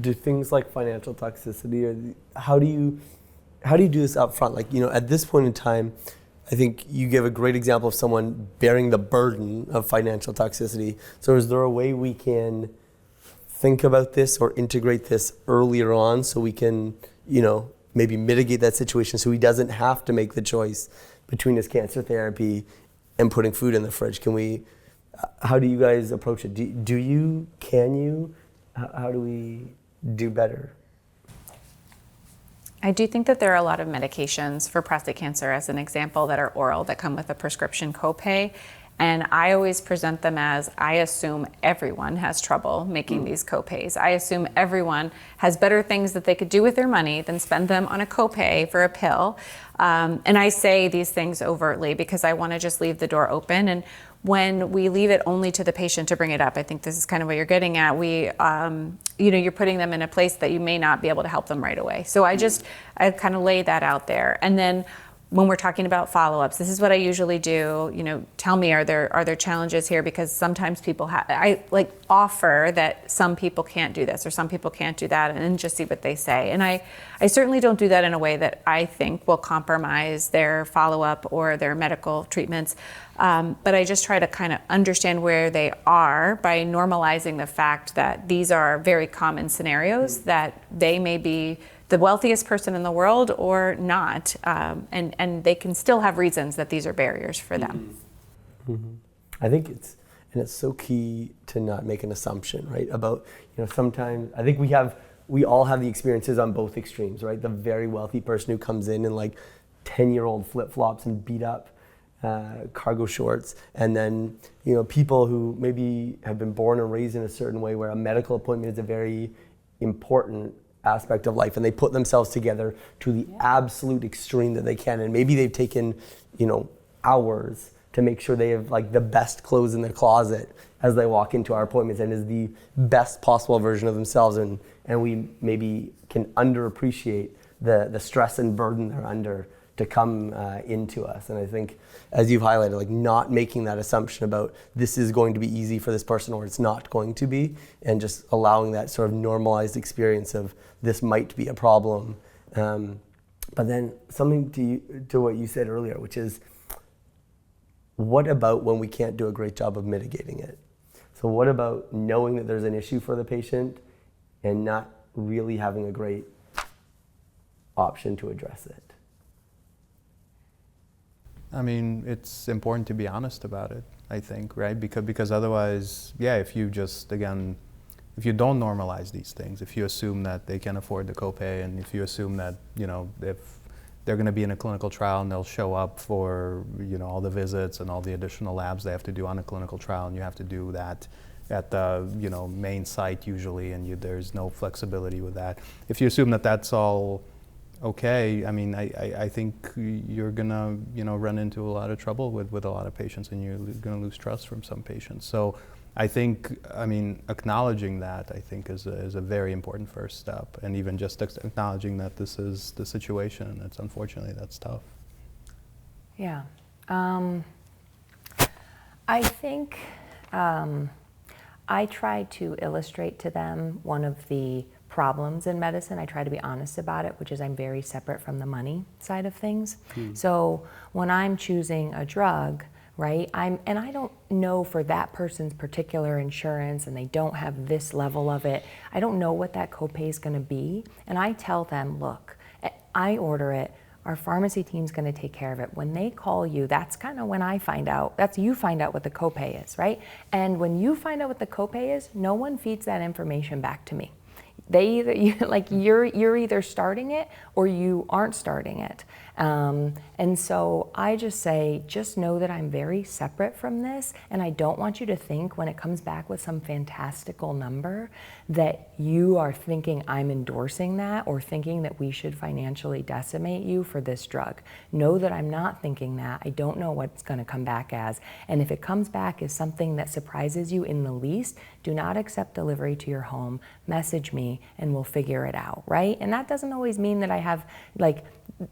do things like financial toxicity, or how do you do this up front? Like, at this point in time, I think you give a great example of someone bearing the burden of financial toxicity. So is there a way we can think about this or integrate this earlier on so we can, maybe mitigate that situation so he doesn't have to make the choice between his cancer therapy and putting food in the fridge? How do you guys approach it? Can you? How do we do better? I do think that there are a lot of medications for prostate cancer, as an example, that are oral, that come with a prescription copay. And I always present them as, I assume everyone has trouble making these copays. I assume everyone has better things that they could do with their money than spend them on a copay for a pill. And I say these things overtly because I want to just leave the door open. And when we leave it only to the patient to bring it up, I think this is kind of what you're getting at. You're putting them in a place that you may not be able to help them right away. So I kind of lay that out there. And then when we're talking about follow-ups, this is what I usually do. Tell me, are there challenges here? Because sometimes people I offer that some people can't do this or some people can't do that, and then just see what they say. And I certainly don't do that in a way that I think will compromise their follow-up or their medical treatments. But I just try to kind of understand where they are by normalizing the fact that these are very common scenarios, that they may be the wealthiest person in the world or not, and they can still have reasons that these are barriers for them. Mm-hmm. I think it's so key to not make an assumption, right? About, sometimes I think we all have the experiences on both extremes, right? The very wealthy person who comes in 10-year-old flip-flops and beat up cargo shorts, and then people who maybe have been born and raised in a certain way where a medical appointment is a very important aspect of life, and they put themselves together to the absolute extreme that they can, and maybe they've taken hours to make sure they have the best clothes in their closet as they walk into our appointments and is the best possible version of themselves, and we maybe can underappreciate the stress and burden they're under to come into us. And I think, as you've highlighted, not making that assumption about this is going to be easy for this person or it's not going to be, and just allowing that sort of normalized experience of this might be a problem. But then something to what you said earlier, which is, what about when we can't do a great job of mitigating it? So what about knowing that there's an issue for the patient and not really having a great option to address it? I mean, it's important to be honest about it, I think, right? Because otherwise, if you don't normalize these things, if you assume that they can afford the copay, and if you assume that, if they're going to be in a clinical trial and they'll show up for, all the visits and all the additional labs they have to do on a clinical trial, and you have to do that at the, main site usually, and there's no flexibility with that. If you assume that that's all okay, I mean, I think you're gonna, run into a lot of trouble with a lot of patients, and you're gonna lose trust from some patients. So I think, acknowledging that, I think, is a very important first step, and even just acknowledging that this is the situation, and it's unfortunately that's tough. Yeah, I think I try to illustrate to them one of the problems in medicine. I try to be honest about it, which is I'm very separate from the money side of things. So when I'm choosing a drug, right, I don't know for that person's particular insurance, and they don't have this level of it, I don't know what that copay is going to be. And I tell them, look, I order it, our pharmacy team's going to take care of it. When they call you, that's kind of when I find out. You find out what the copay is, right? And when you find out what the copay is, no one feeds that information back to me. You're either starting it or you aren't starting it. And so I just say, just know that I'm very separate from this, and I don't want you to think when it comes back with some fantastical number that you are thinking I'm endorsing that or thinking that we should financially decimate you for this drug. Know that I'm not thinking that. I don't know what it's going to come back as. And if it comes back as something that surprises you in the least, do not accept delivery to your home. Message me and we'll figure it out, right? And that doesn't always mean that I have,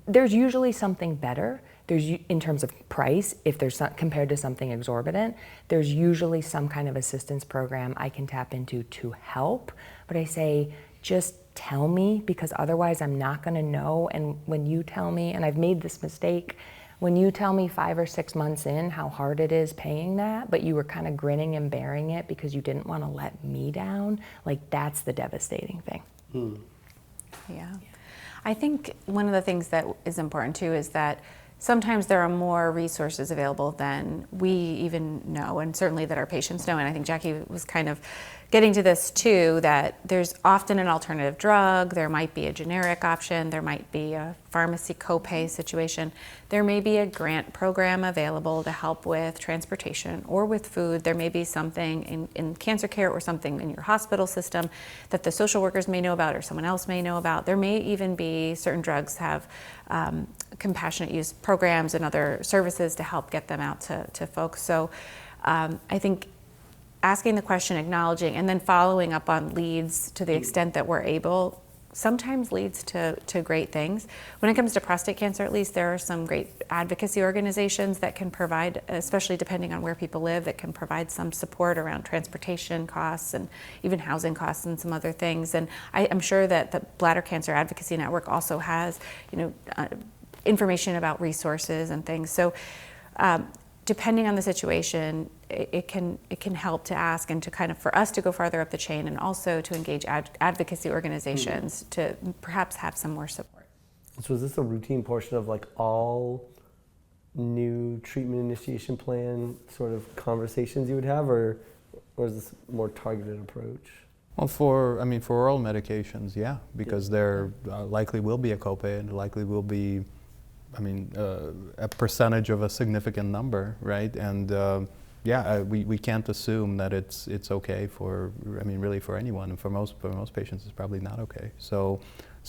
there's usually something better. There's, in terms of price, if there's some, compared to something exorbitant, there's usually some kind of assistance program I can tap into to help. But I say, just tell me, because otherwise I'm not going to know. And when you tell me, and I've made this mistake, when you tell me 5 or 6 months in how hard it is paying that, but you were kind of grinning and bearing it because you didn't want to let me down, like that's the devastating thing. Yeah. I think one of the things that is important too is that sometimes there are more resources available than we even know, and certainly that our patients know. And I think Jackie was kind of getting to this too, that there's often an alternative drug, there might be a generic option, there might be a pharmacy copay situation, there may be a grant program available to help with transportation or with food, there may be something in cancer care or something in your hospital system that the social workers may know about or someone else may know about. There may even be certain drugs have compassionate use programs and other services to help get them out to folks. So I think asking the question, acknowledging, and then following up on leads to the extent that we're able, sometimes leads to great things. When it comes to prostate cancer, at least, there are some great advocacy organizations that can provide, especially depending on where people live, that can provide some support around transportation costs and even housing costs and some other things. And I'm sure that the Bladder Cancer Advocacy Network also has, information about resources and things. So depending on the situation, it can help to ask and to kind of for us to go farther up the chain, and also to engage advocacy organizations to perhaps have some more support. So is this a routine portion of like all new treatment initiation plan sort of conversations you would have, or is this a more targeted approach? Well, for oral medications, yeah, because there likely will be a copay, and there likely will be, a percentage of a significant number, right? And we can't assume that it's okay for, really for anyone, and for most patients it's probably not okay. So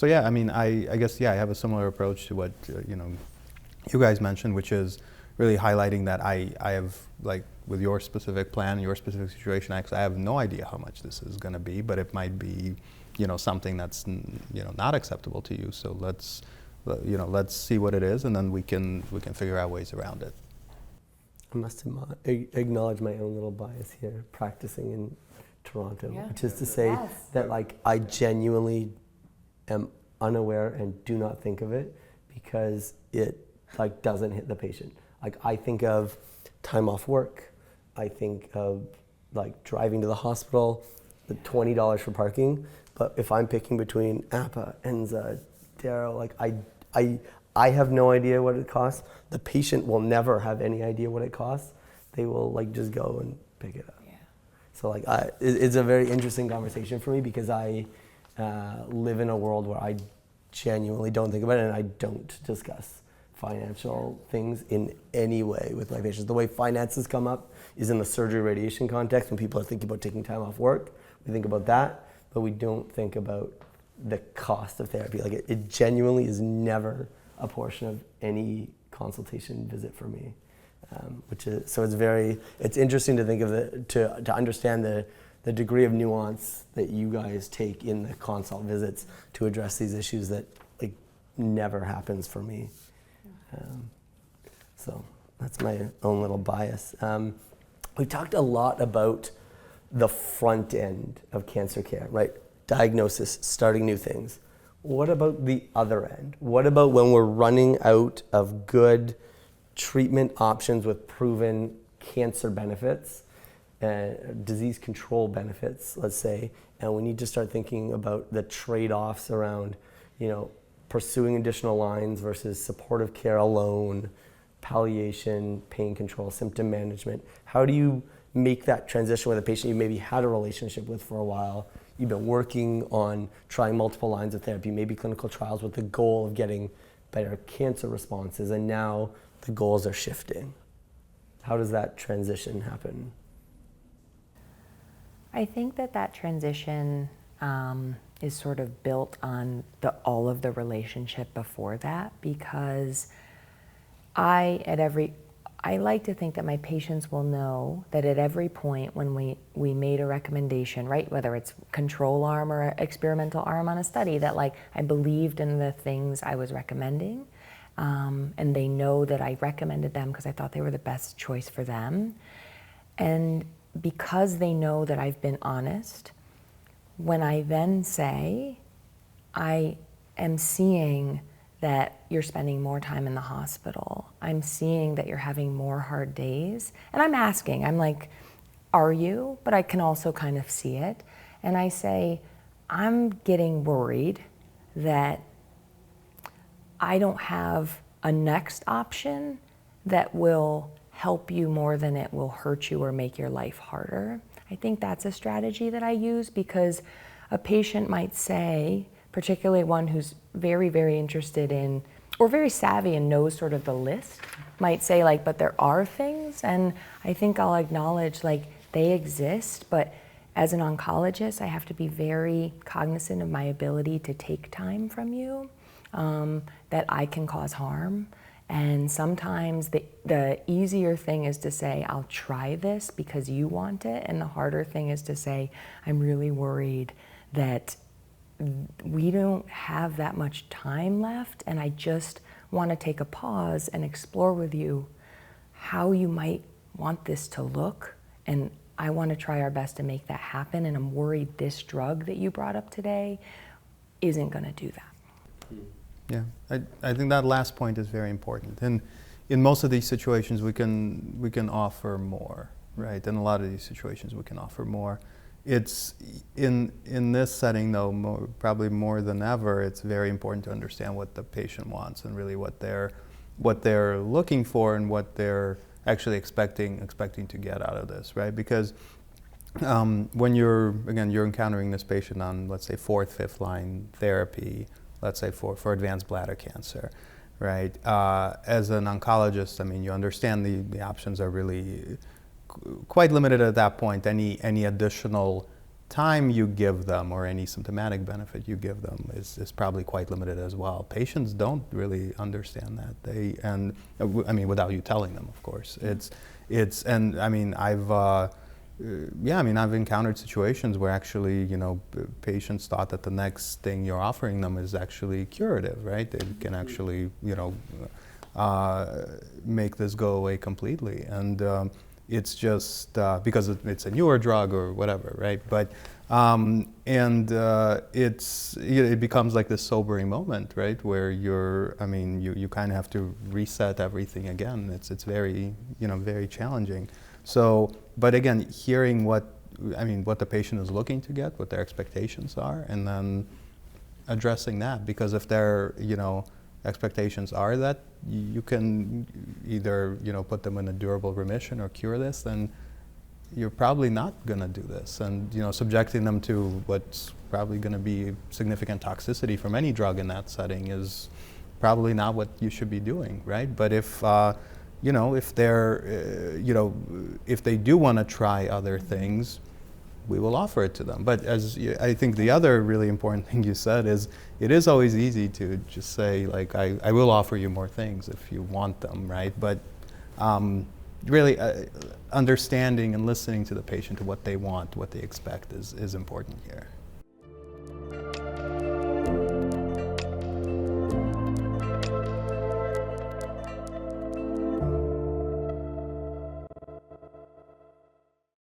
yeah, I guess I have a similar approach to what you guys mentioned, which is really highlighting that I have, like, with your specific plan, your specific situation, actually I have no idea how much this is going to be, but it might be something that's not acceptable to you. So let's see what it is, and then we can figure out ways around it. I must acknowledge my own little bias here, practicing in Toronto, which is to say that like I genuinely am unaware and do not think of it because it like doesn't hit the patient. Like I think of time off work, I think of like driving to the hospital, the $20 for parking, but if I'm picking between APA, ENZA, Darrow, like I have no idea what it costs. The patient will never have any idea what it costs. They will like just go and pick it up. Yeah. So like it's a very interesting conversation for me because I live in a world where I genuinely don't think about it, and I don't discuss financial things in any way with my patients. The way finances come up is in the surgery radiation context when people are thinking about taking time off work. We think about that, but we don't think about the cost of therapy. Like it genuinely is never a portion of any consultation visit for me, which is so it's interesting to think of to understand the degree of nuance that you guys take in the consult visits to address these issues that like never happens for me. So that's my own little bias. We talked a lot about the front end of cancer care, right? Diagnosis, starting new things. What about the other end? What about when we're running out of good treatment options with proven cancer benefits, disease control benefits, let's say, and we need to start thinking about the trade-offs around, pursuing additional lines versus supportive care alone, palliation, pain control, symptom management. How do you make that transition with a patient you maybe had a relationship with for a while? You've been working on trying multiple lines of therapy, maybe clinical trials with the goal of getting better cancer responses, and now the goals are shifting. How does that transition happen? I think that transition is sort of built on all of the relationship before that, because I like to think that my patients will know that at every point when we made a recommendation, right, whether it's control arm or experimental arm on a study, that like I believed in the things I was recommending, and they know that I recommended them because I thought they were the best choice for them. And because they know that I've been honest, when I then say, I am seeing that you're spending more time in the hospital, I'm seeing that you're having more hard days, and I'm asking, I'm like, are you? But I can also kind of see it. And I say, I'm getting worried that I don't have a next option that will help you more than it will hurt you or make your life harder. I think that's a strategy that I use, because a patient might say, particularly one who's very, very interested in, or very savvy and knows sort of the list, might say like, but there are things, and I think I'll acknowledge like they exist, but as an oncologist, I have to be very cognizant of my ability to take time from you, that I can cause harm. And sometimes the easier thing is to say, I'll try this because you want it. And the harder thing is to say, I'm really worried that we don't have that much time left, and I just want to take a pause and explore with you how you might want this to look. And I want to try our best to make that happen. And I'm worried this drug that you brought up today isn't going to do that. Yeah, I think that last point is very important. And in most of these situations, we can offer more, right? In a lot of these situations, we can offer more. It's in this setting, though, probably more than ever, it's very important to understand what the patient wants and really what they're looking for and what they're actually expecting to get out of this, right? Because when you're encountering this patient on, let's say, 4th, 5th line therapy, let's say for advanced bladder cancer, right? As an oncologist, I mean, you understand the options are really quite limited at that point. Any additional time you give them or any symptomatic benefit you give them is probably quite limited as well. Patients don't really understand that. I mean, without you telling them, of course. And I mean, I've encountered situations where actually, patients thought that the next thing you're offering them is actually curative, right? They can actually, make this go away completely. And it's just because it's a newer drug or whatever, right? But it becomes like this sobering moment, right? Where you kind of have to reset everything again. It's very, very challenging. So, but again, hearing what the patient is looking to get, what their expectations are, and then addressing that. Because if their, expectations are that you can either, put them in a durable remission or cure this, then you're probably not going to do this. And, subjecting them to what's probably going to be significant toxicity from any drug in that setting is probably not what you should be doing, right? But if if they're, if they do want to try other things, we will offer it to them. But I think the other really important thing you said is, it is always easy to just say, like, I will offer you more things if you want them, right? But really understanding and listening to the patient, to what they want, what they expect is important here.